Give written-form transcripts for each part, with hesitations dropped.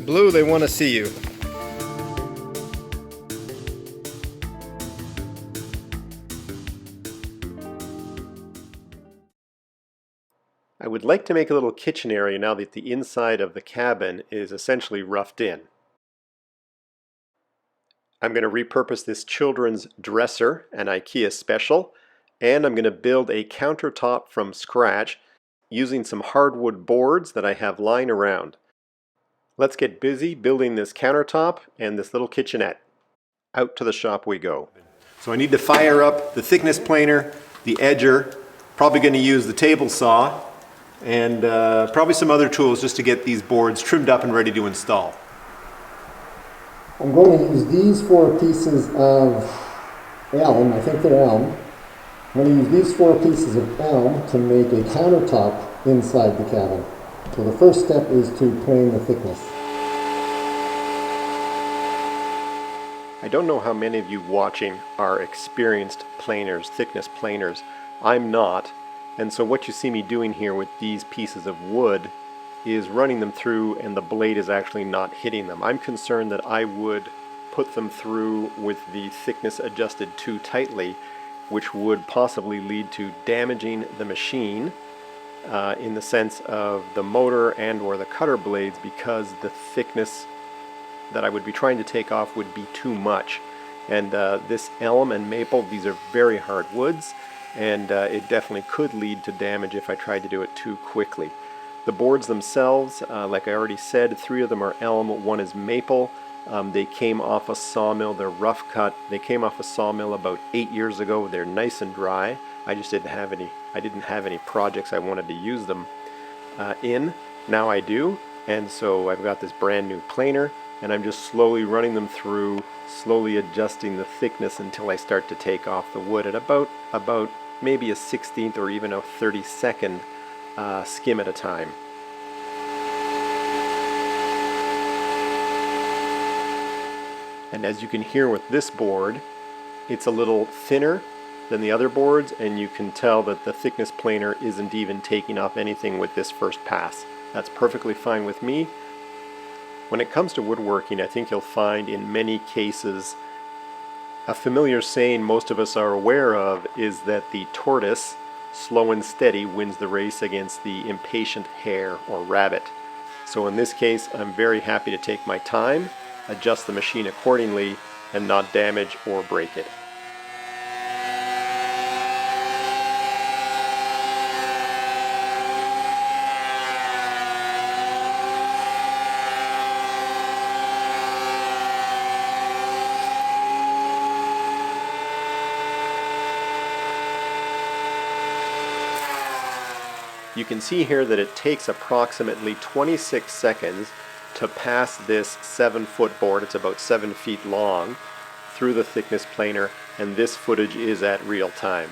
Blue, they want to see you. I would like to make a little kitchen area now that the inside of the cabin is essentially roughed in. I'm going to repurpose this children's dresser, an Ikea special, and I'm going to build a countertop from scratch using some hardwood boards that I have lying around. Let's get busy building this countertop and this little kitchenette. Out to the shop we go. So I need to fire up the thickness planer, the edger, probably going to use the table saw, and probably some other tools just to get these boards trimmed up and ready to install. I'm going to use these 4 pieces of elm, I think they're elm. I'm going to use these 4 pieces of elm to make a countertop inside the cabin. So the first step is to plane the thickness. I don't know how many of you watching are experienced planers, thickness planers. I'm not, and so what you see me doing here with these pieces of wood is running them through and the blade is actually not hitting them. I'm concerned that I would put them through with the thickness adjusted too tightly, which would possibly lead to damaging the machine in the sense of the motor and or the cutter blades, because the thickness that I would be trying to take off would be too much. And this elm and maple, these are very hard woods, and it definitely could lead to damage if I tried to do it too quickly. The boards themselves, like I already said, 3 of them are elm, 1 is maple. They came off a sawmill, they're rough cut. They came off a sawmill about 8 years ago. They're nice and dry. I just didn't have any projects I wanted to use them in. Now I do, and so I've got this brand new planer, and I'm just slowly running them through, slowly adjusting the thickness until I start to take off the wood at about maybe a 16th or even a 32nd skim at a time. And as you can hear with this board, it's a little thinner than the other boards, and you can tell that the thickness planer isn't even taking off anything with this first pass. That's perfectly fine with me. When it comes to woodworking, I think you'll find in many cases a familiar saying most of us are aware of is that the tortoise, slow and steady, wins the race against the impatient hare or rabbit. So in this case, I'm very happy to take my time, adjust the machine accordingly, and not damage or break it. You can see here that it takes approximately 26 seconds to pass this 7-foot board, it's about 7 feet long, through the thickness planer, and this footage is at real time.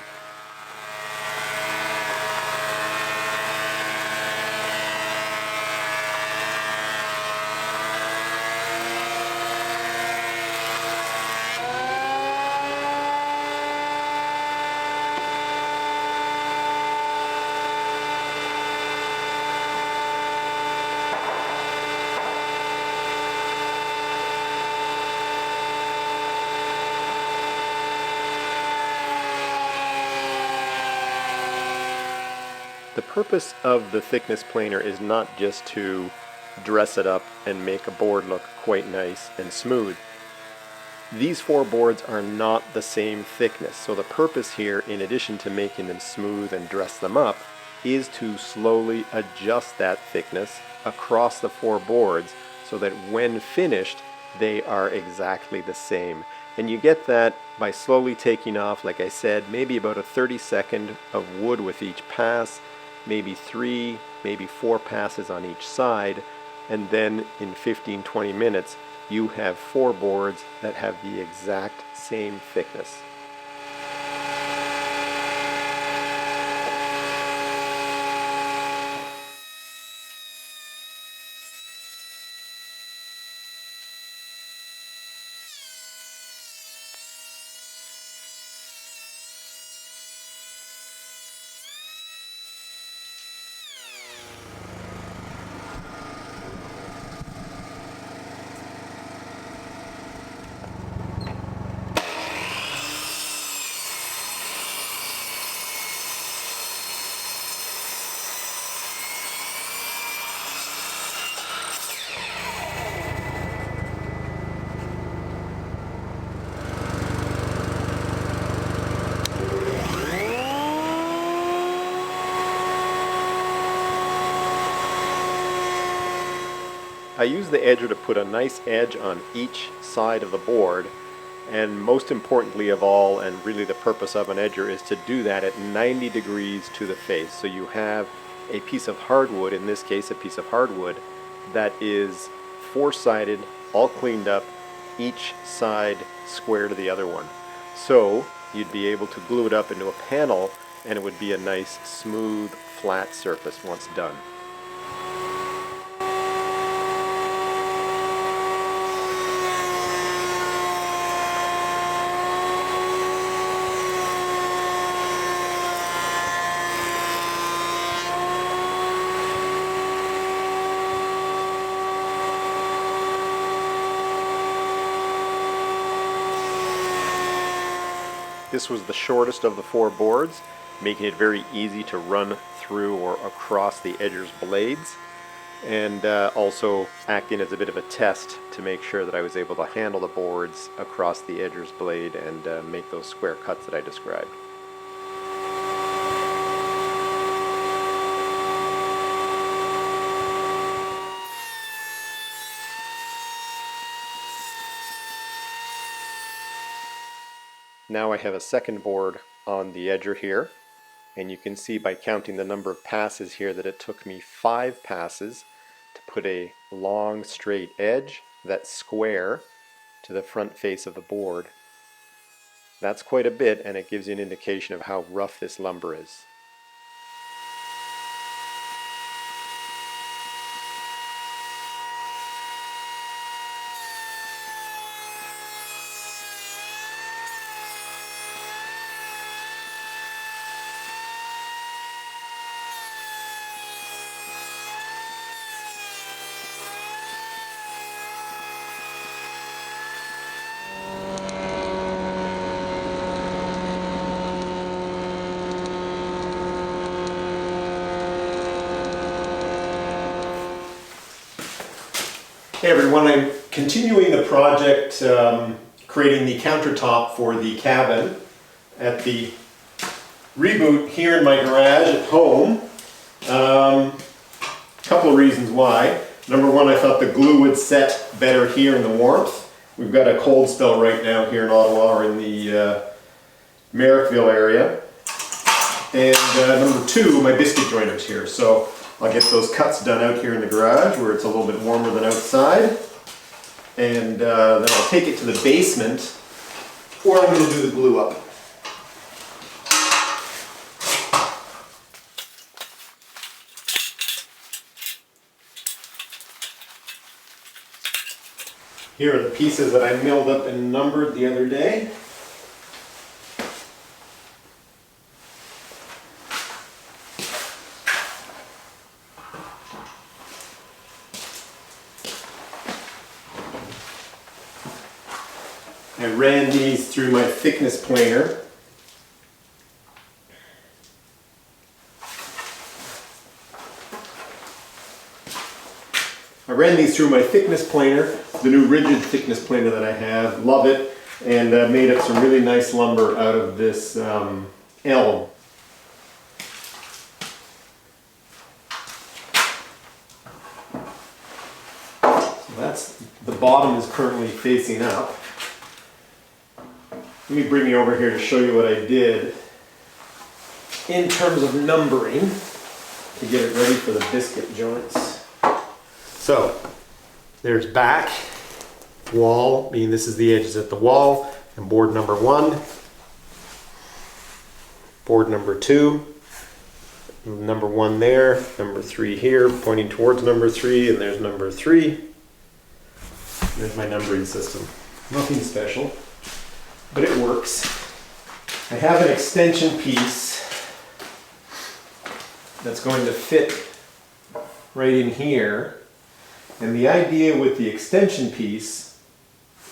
The purpose of the thickness planer is not just to dress it up and make a board look quite nice and smooth. These 4 boards are not the same thickness, so the purpose here, in addition to making them smooth and dress them up, is to slowly adjust that thickness across the 4 boards so that when finished they are exactly the same. And you get that by slowly taking off, like I said, maybe about a 30-second of wood with each pass, maybe 3, maybe 4 passes on each side, and then in 15-20 minutes you have 4 boards that have the exact same thickness. I use the edger to put a nice edge on each side of the board, and most importantly of all, and really the purpose of an edger, is to do that at 90 degrees to the face. So you have a piece of hardwood, in this case a piece of hardwood, that is four-sided, all cleaned up, each side square to the other one. So you'd be able to glue it up into a panel and it would be a nice smooth flat surface once done. This was the shortest of the four boards, making it very easy to run through or across the edger's blades, and also acting as a bit of a test to make sure that I was able to handle the boards across the edger's blade and make those square cuts that I described. Now I have a second board on the edger here, and you can see by counting the number of passes here that it took me 5 passes to put a long straight edge that's square to the front face of the board. That's quite a bit, and it gives you an indication of how rough this lumber is. Hey everyone, I'm continuing the project creating the countertop for the cabin at the reboot here in my garage at home. A couple of reasons why. Number one, I thought the glue would set better here in the warmth. We've got a cold spell right now here in Ottawa, or in the Merrickville area. And number two, my biscuit jointer's here. So I'll get those cuts done out here in the garage where it's a little bit warmer than outside. And then I'll take it to the basement where I'm going to do the glue up. Here are the pieces that I milled up and numbered the other day. I ran these through my thickness planer. The new rigid thickness planer that I have. Love it, and made up some really nice lumber out of this elm. So that's, the bottom is currently facing up. Let me bring you over here to show you what I did in terms of numbering to get it ready for the biscuit joints. So there's back, wall, meaning this is the edges at the wall, and board number 1, board number 2, number 1 there, number 3 here, pointing towards number 3, and there's number 3. There's my numbering system. Nothing special, but it works. I have an extension piece that's going to fit right in here. And the idea with the extension piece,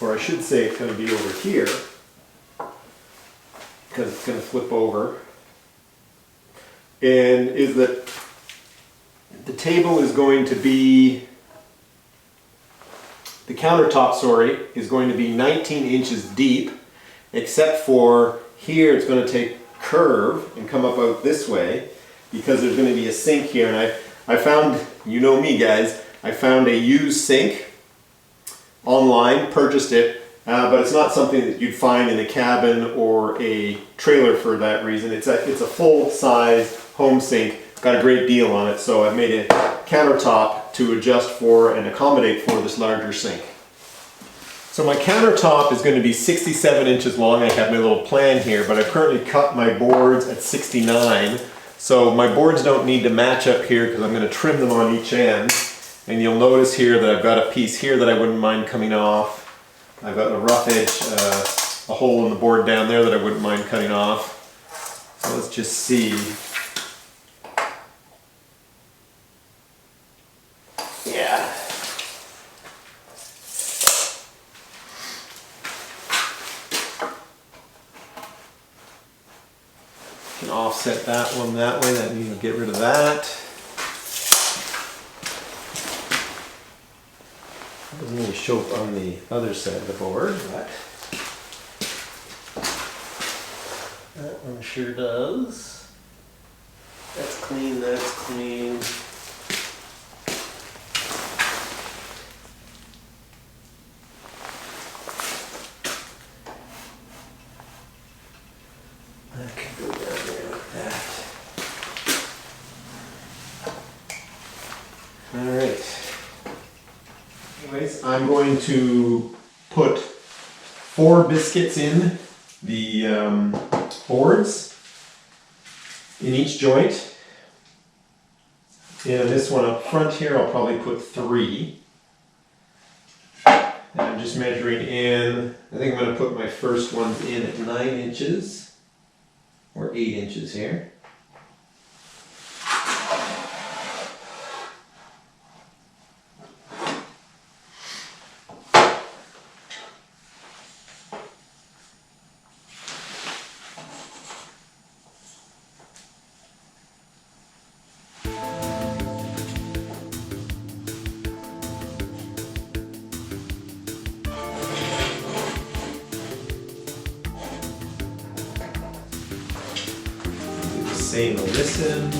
or I should say it's going to be over here, because it's going to flip over, and is that the table is going to be, the countertop, sorry, is going to be 19 inches deep, except for here it's going to take curve and come up out this way, because there's going to be a sink here. And I found, you know me guys, I found a used sink online, purchased it, but it's not something that you'd find in a cabin or a trailer for that reason. It's a full-size home sink, got a great deal on it, so I've made a countertop to adjust for and accommodate for this larger sink. So my countertop is going to be 67 inches long. I have my little plan here, but I've currently cut my boards at 69. So my boards don't need to match up here because I'm going to trim them on each end. And you'll notice here that I've got a piece here that I wouldn't mind coming off. I've got a rough edge, a hole in the board down there that I wouldn't mind cutting off. So let's just see. Yeah. Can offset that one that way, that means get rid of that. Doesn't really show up on the other side of the board, but that one sure does. That's clean, that's clean. That can go down there like that. Alright. Anyways, I'm going to put 4 biscuits in the boards in each joint. And this one up front here, I'll probably put 3. And I'm just measuring in, I think I'm going to put my first ones in at 9 inches, or 8 inches here. Same on this end.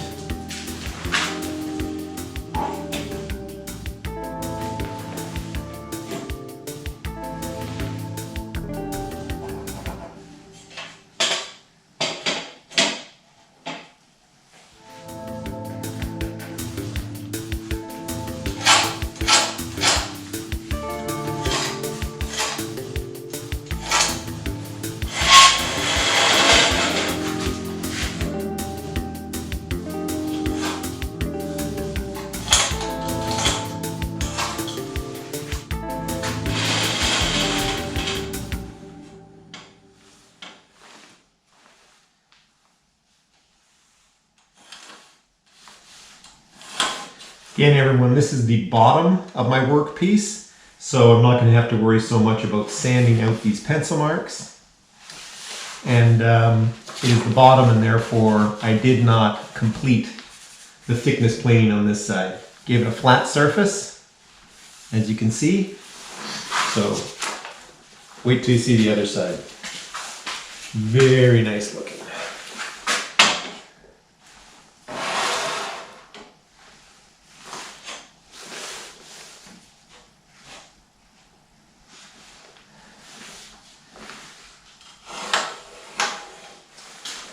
Again, everyone, this is the bottom of my workpiece, so I'm not going to have to worry so much about sanding out these pencil marks. And it is the bottom, and therefore I did not complete the thickness planing on this side. Gave it a flat surface, as you can see. So wait till you see the other side. Very nice looking.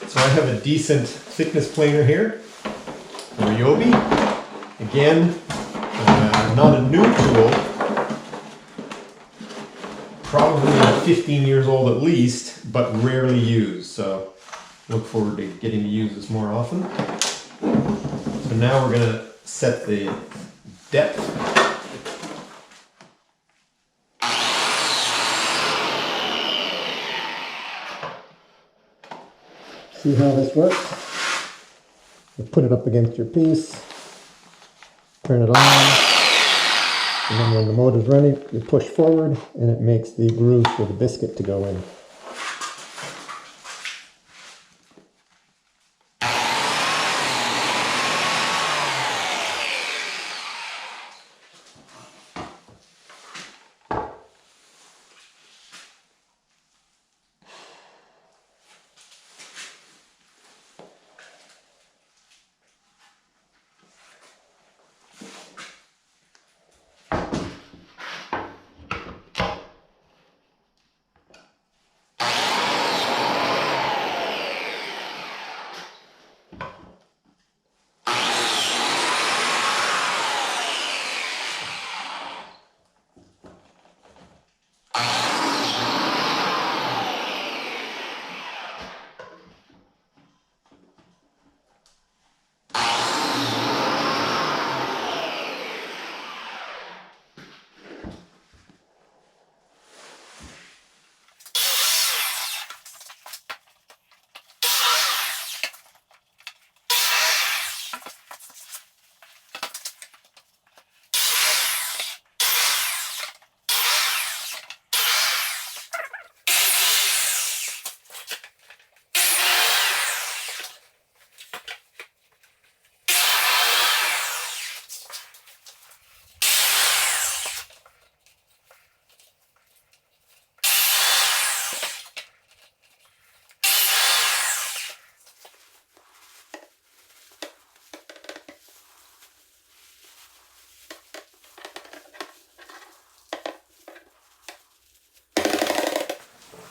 So I have a decent thickness planer here, a Ryobi. Again, not a new tool, probably 15 years old at least, but rarely used. So look forward to getting to use this more often. So now we're going to set the depth. See how this works? You put it up against your piece, turn it on, and then when the motor's running, you push forward and it makes the groove for the biscuit to go in.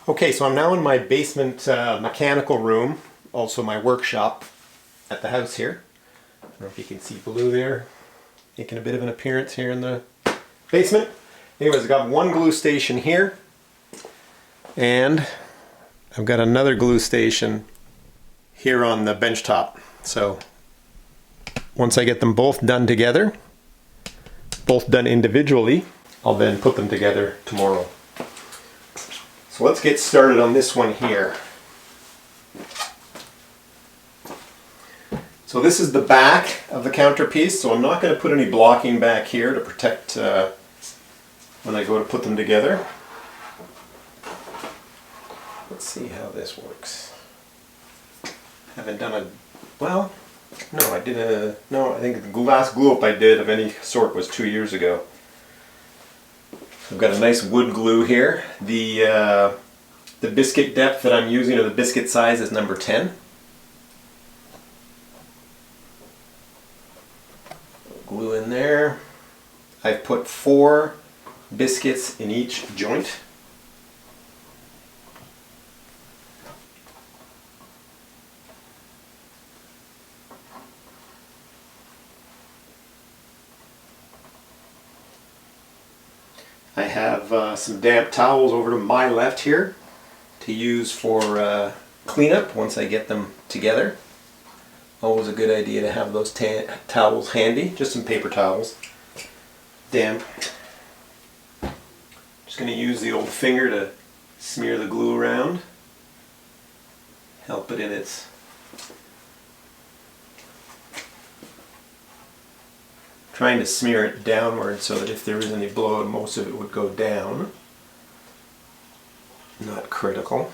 Okay, so I'm now in my basement mechanical room, also my workshop at the house here. I don't know if you can see blue there, making a bit of an appearance here in the basement. Anyways, I've got one glue station here, and I've got another glue station here on the bench top. So once I get them both done together, both done individually, I'll then put them together tomorrow. So let's get started on this one here. So this is the back of the counterpiece, so I'm not going to put any blocking back here to protect when I go to put them together. Let's see how this works. Haven't done a, well, no, I did a, no, I think the last glue up I did of any sort was 2 years ago. I've got a nice wood glue here. The biscuit depth that I'm using, or the biscuit size, is number 10. Glue in there. I've put 4 biscuits in each joint. I have some damp towels over to my left here to use for cleanup once I get them together. Always a good idea to have those towels handy, just some paper towels. Damp. Just going to use the old finger to smear the glue around. Help it in its trying to smear it downward so that if there is any blowout, most of it would go down. Not critical.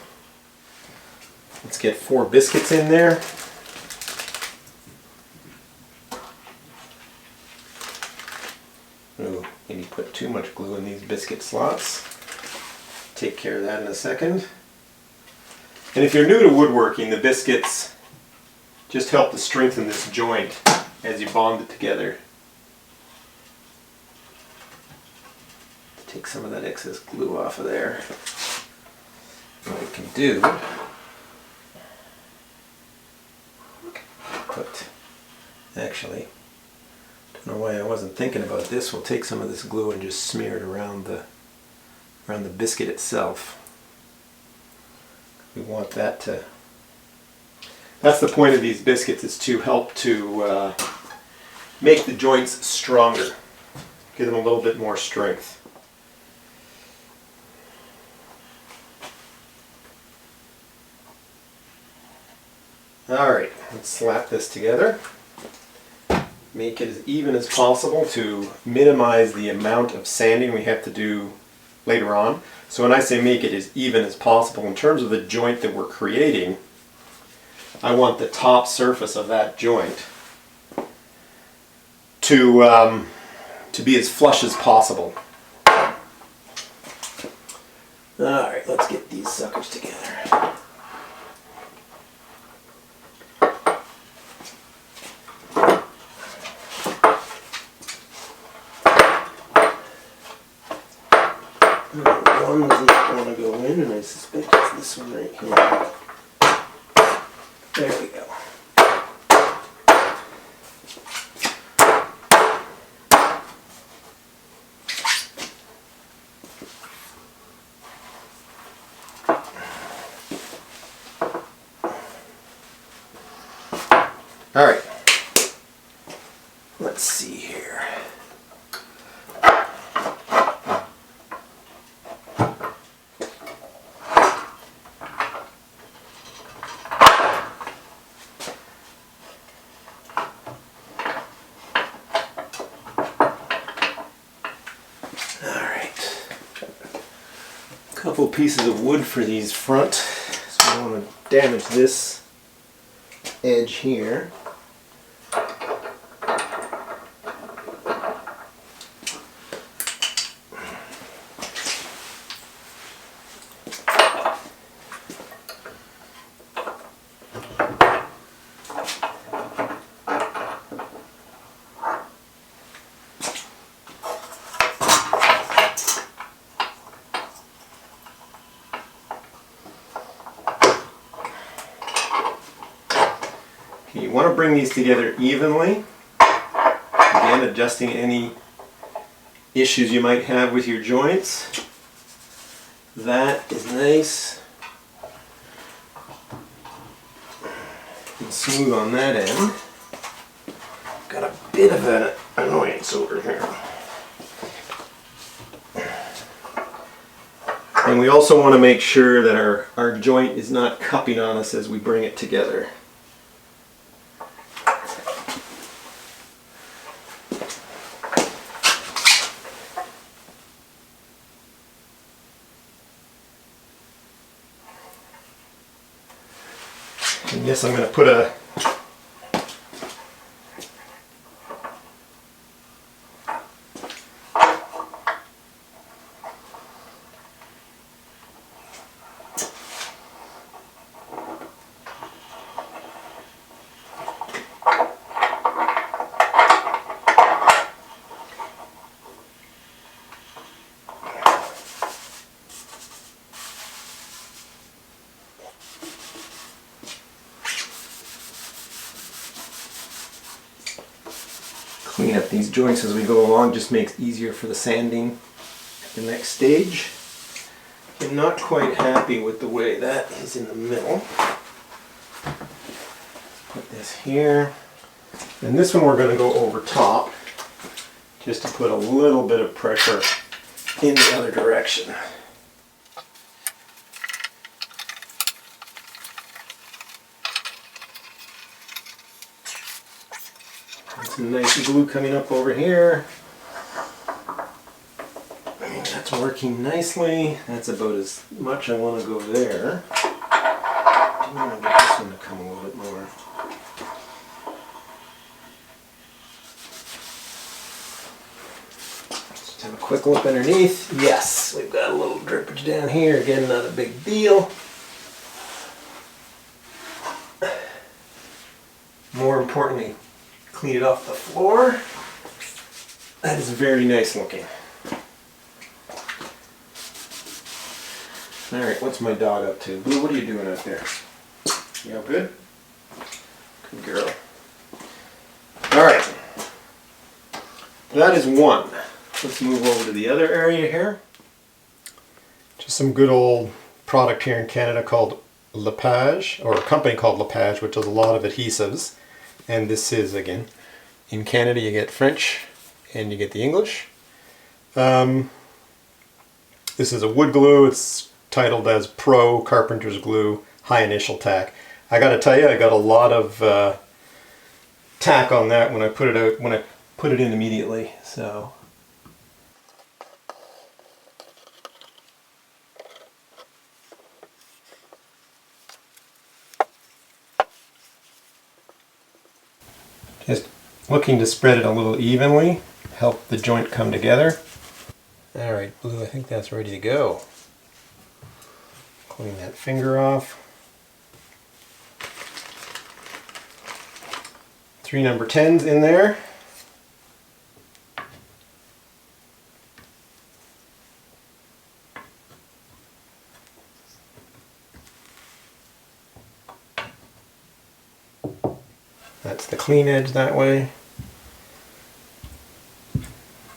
Let's get 4 biscuits in there. Ooh, maybe put too much glue in these biscuit slots. Take care of that in a second. And if you're new to woodworking, the biscuits just help to strengthen this joint as you bond it together. Take some of that excess glue off of there. What we can do, but actually, don't know why I wasn't thinking about this. We'll take some of this glue and just smear it around the biscuit itself. We want that to. That's the point of these biscuits, is to help to make the joints stronger, give them a little bit more strength. Alright, let's slap this together. Make it as even as possible to minimize the amount of sanding we have to do later on. So when I say make it as even as possible, in terms of the joint that we're creating, I want the top surface of that joint to be as flush as possible. Alright, let's get these suckers together. One doesn't want to go in, and I suspect it's this one right here. There we go. All right. Let's see here. Couple pieces of wood for these front, so I don't want to damage this edge here. want to bring these together evenly. Again, adjusting any issues you might have with your joints. That is nice and smooth on that end. Got a bit of an annoyance over here. And we also want to make sure that our joint is not cupping on us as we bring it together. And yes, I'm going to put a clean up these joints as we go along, just makes it easier for the sanding at the next stage. I'm not quite happy with the way that is in the middle. Put this here. And this one we're going to go over top just to put a little bit of pressure in the other direction. Some nice glue coming up over here. I mean, that's working nicely. That's about as much I want to go there. I want to get this one to come a little bit more. Just have a quick look underneath. Yes, we've got a little drippage down here. Again, not a big deal. More importantly, clean it off the floor. That is very nice looking. Alright, what's my dog up to? Blue, what are you doing out there? You all good? Good girl. Alright. That is one. Let's move over to the other area here. Just some good old product here in Canada called Lepage, or a company called Lepage, which does a lot of adhesives. And this is, again, in Canada you get French and you get the English. This is a wood glue. It's titled as Pro Carpenter's Glue High Initial Tack. I gotta tell you, I got a lot of tack on that when I put it out, when I put it in immediately. So just looking to spread it a little evenly, help the joint come together. Alright, Blue, I think that's ready to go. Clean that finger off. 3 number 10s in there. That's the clean edge that way.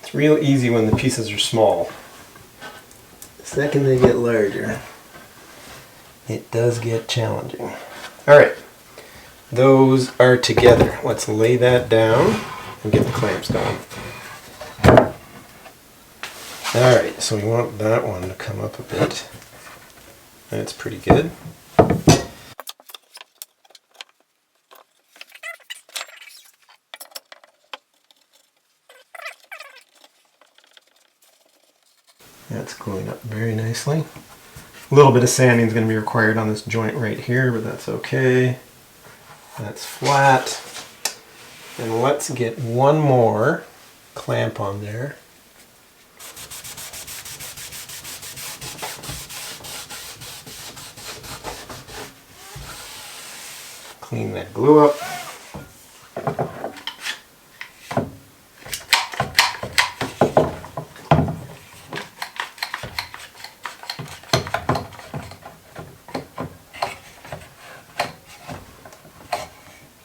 It's real easy when the pieces are small. The second they get larger, it does get challenging. Alright, those are together. Let's lay that down and get the clamps going. Alright, so we want that one to come up a bit. That's pretty good. That's going up very nicely. A little bit of sanding is going to be required on this joint right here, but that's okay. That's flat. And let's get one more clamp on there. Clean that glue up.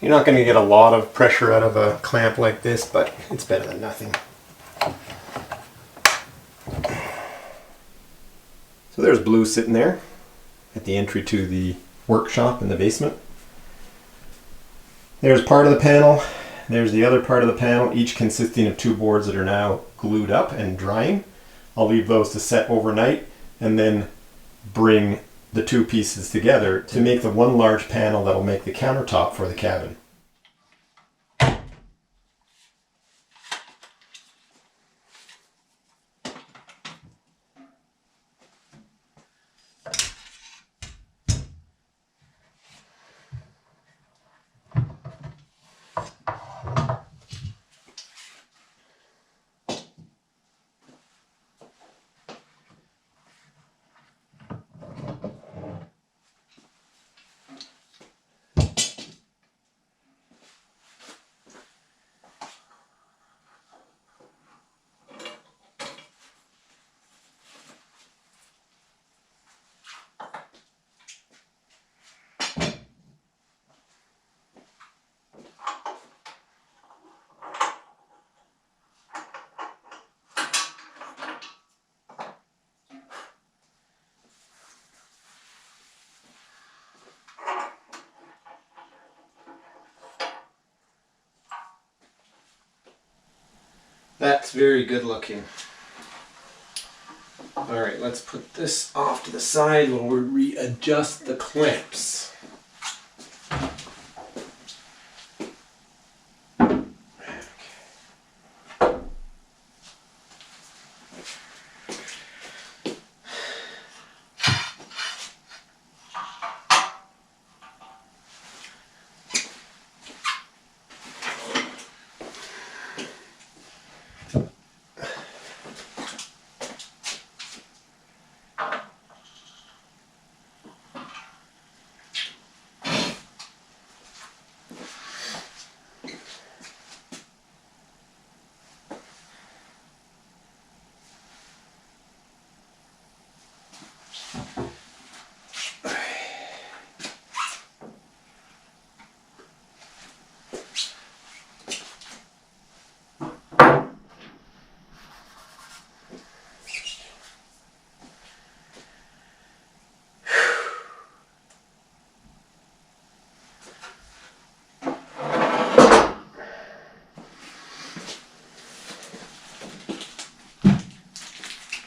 You You're not going to get a lot of pressure out of a clamp like this, but it's better than nothing. So there's Blue sitting there at the entry to the workshop in the basement. There's part of the panel. There's the other part of the panel, each consisting of 2 boards that are now glued up and drying. I'll leave those to set overnight and then bring the 2 pieces together to make the one large panel that'll make the countertop for the cabin. That's very good looking. Alright, let's put this off to the side while we readjust the clamps.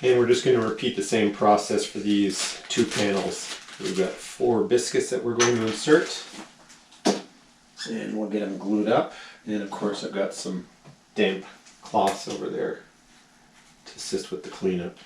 And we're just going to repeat the same process for these 2 panels. We've got 4 biscuits that we're going to insert. And we'll get them glued up. And of course I've got some damp cloths over there to assist with the cleanup.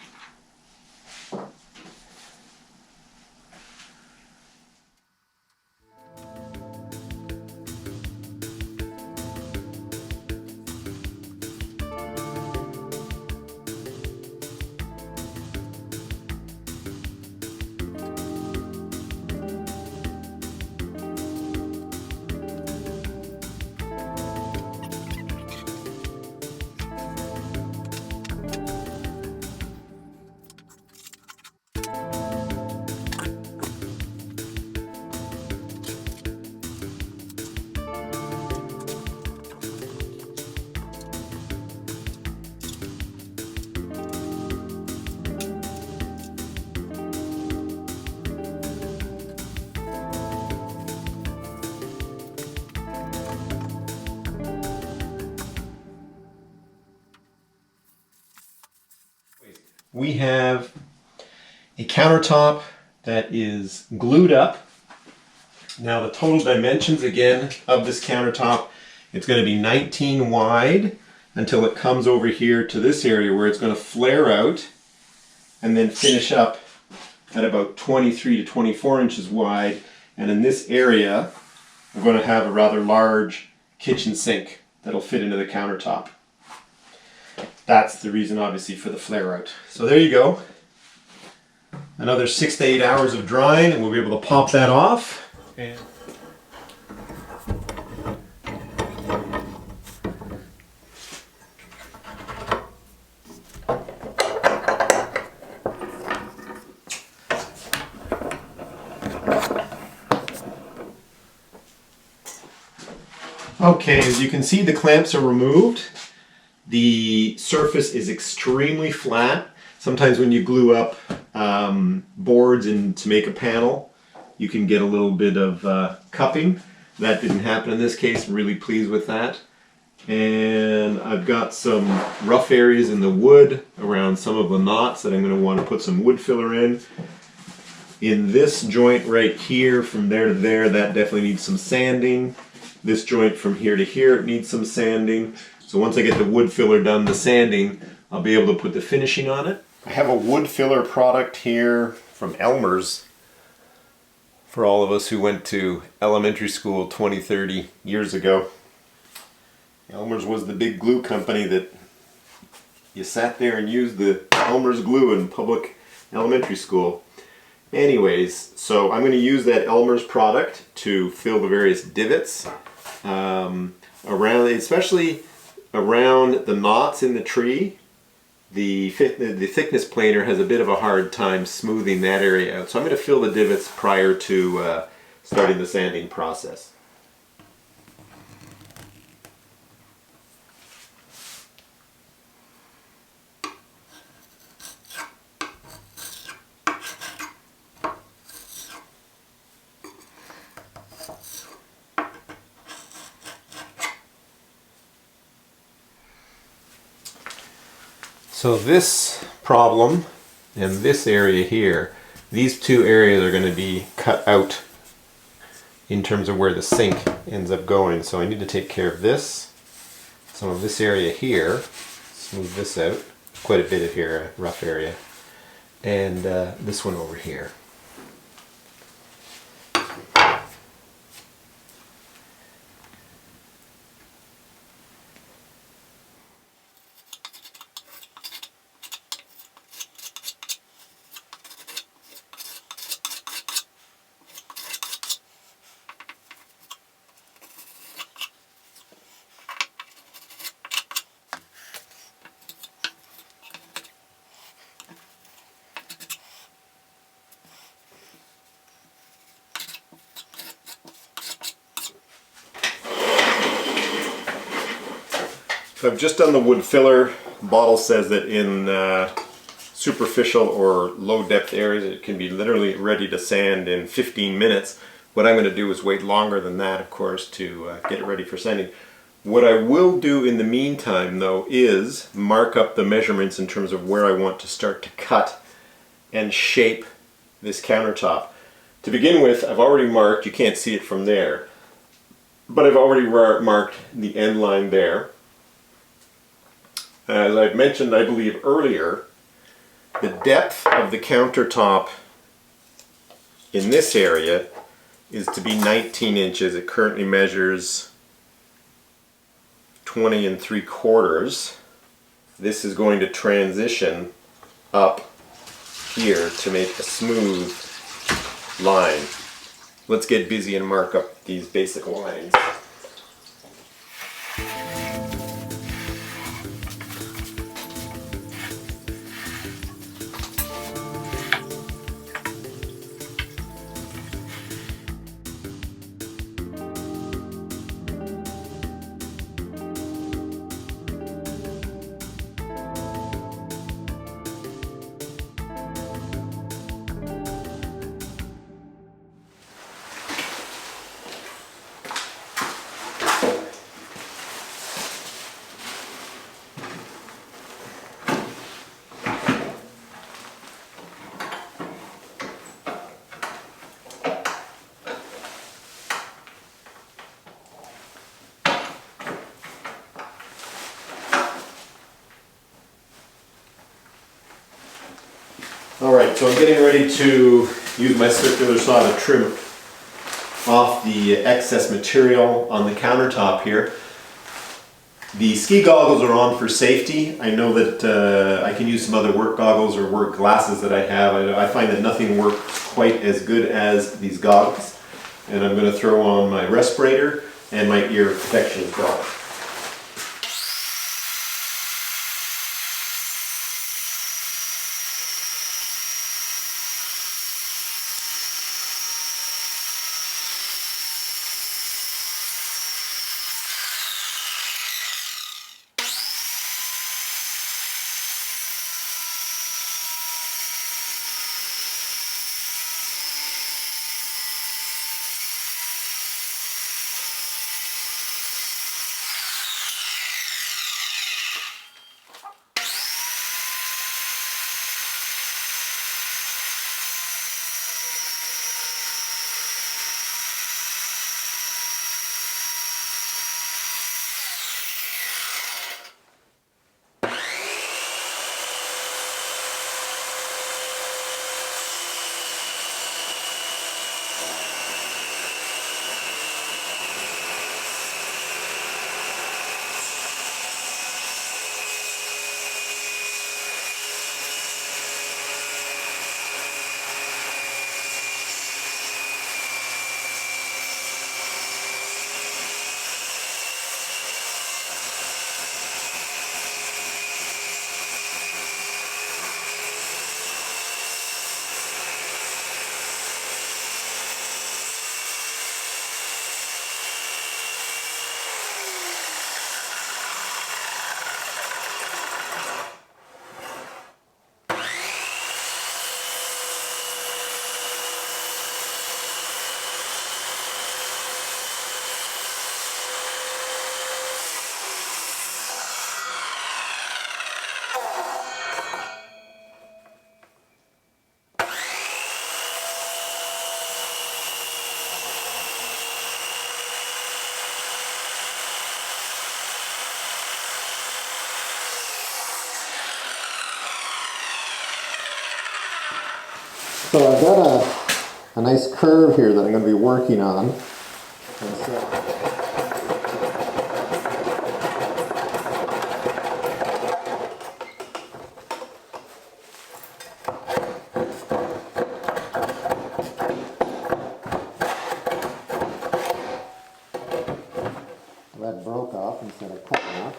We have a countertop that is glued up. Now the total dimensions again of this countertop, it's going to be 19 wide until it comes over here to this area where it's going to flare out and then finish up at about 23 to 24 inches wide. And in this area, we're going to have a rather large kitchen sink that'll fit into the countertop. That's the reason, obviously, for the flare out. So there you go. Another 6 to 8 hours of drying, and we'll be able to pop that off. And Okay, as you can see, the clamps are removed. The surface is extremely flat. Sometimes when you glue up boards to make a panel, you can get a little bit of cupping. That didn't happen in this case. I'm really pleased with that. And I've got some rough areas in the wood around some of the knots that I'm going to want to put some wood filler in. In this joint right here, from there to there, that definitely needs some sanding. This joint from here to here, it needs some sanding. So once I get the wood filler done, the sanding, I'll be able to put the finishing on it. I have a wood filler product here from Elmer's. For all of us who went to elementary school 20, 30 years ago. Elmer's was the big glue company that you sat there and used the Elmer's glue in public elementary school. Anyways, so I'm going to use that Elmer's product to fill the various divots around, especially around the knots in the tree. The thickness planer has a bit of a hard time smoothing that area out. So I'm going to fill the divots prior to starting the sanding process. So this problem and this area here, these two areas are going to be cut out in terms of where the sink ends up going. So I need to take care of this, some of this area here, smooth this out, quite a bit of here, a rough area, and this one over here. So I've just done the wood filler. The bottle says that in superficial or low depth areas it can be literally ready to sand in 15 minutes. What I'm going to do is wait longer than that, of course, to get it ready for sanding. What I will do in the meantime, though, is mark up the measurements in terms of where I want to start to cut and shape this countertop. To begin with, I've already marked, you can't see it from there, but I've already marked the end line there. As I've mentioned, I believe earlier, the depth of the countertop in this area is to be 19 inches. It currently measures 20 3/4. This is going to transition up here to make a smooth line. Let's get busy and mark up these basic lines. Alright, so I'm getting ready to use my circular saw to trim off the excess material on the countertop here. The ski goggles are on for safety. I know that I can use some other work goggles or work glasses that I have. I find that nothing works quite as good as these goggles. And I'm going to throw on my respirator and my ear protection as well. So I've got a nice curve here that I'm going to be working on. And so, that broke off instead of cutting off.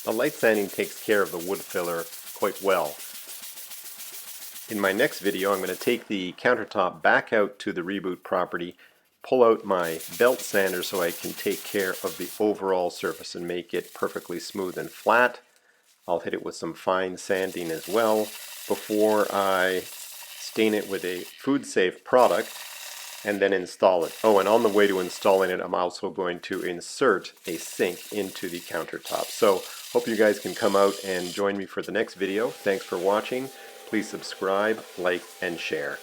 The light sanding takes care of the wood filler quite well. In my next video, I'm going to take the countertop back out to the Reboot property, pull out my belt sander so I can take care of the overall surface and make it perfectly smooth and flat. I'll hit it with some fine sanding as well before I stain it with a food-safe product and then install it. Oh, and on the way to installing it, I'm also going to insert a sink into the countertop. So, hope you guys can come out and join me for the next video. Thanks for watching. Please subscribe, like, and share.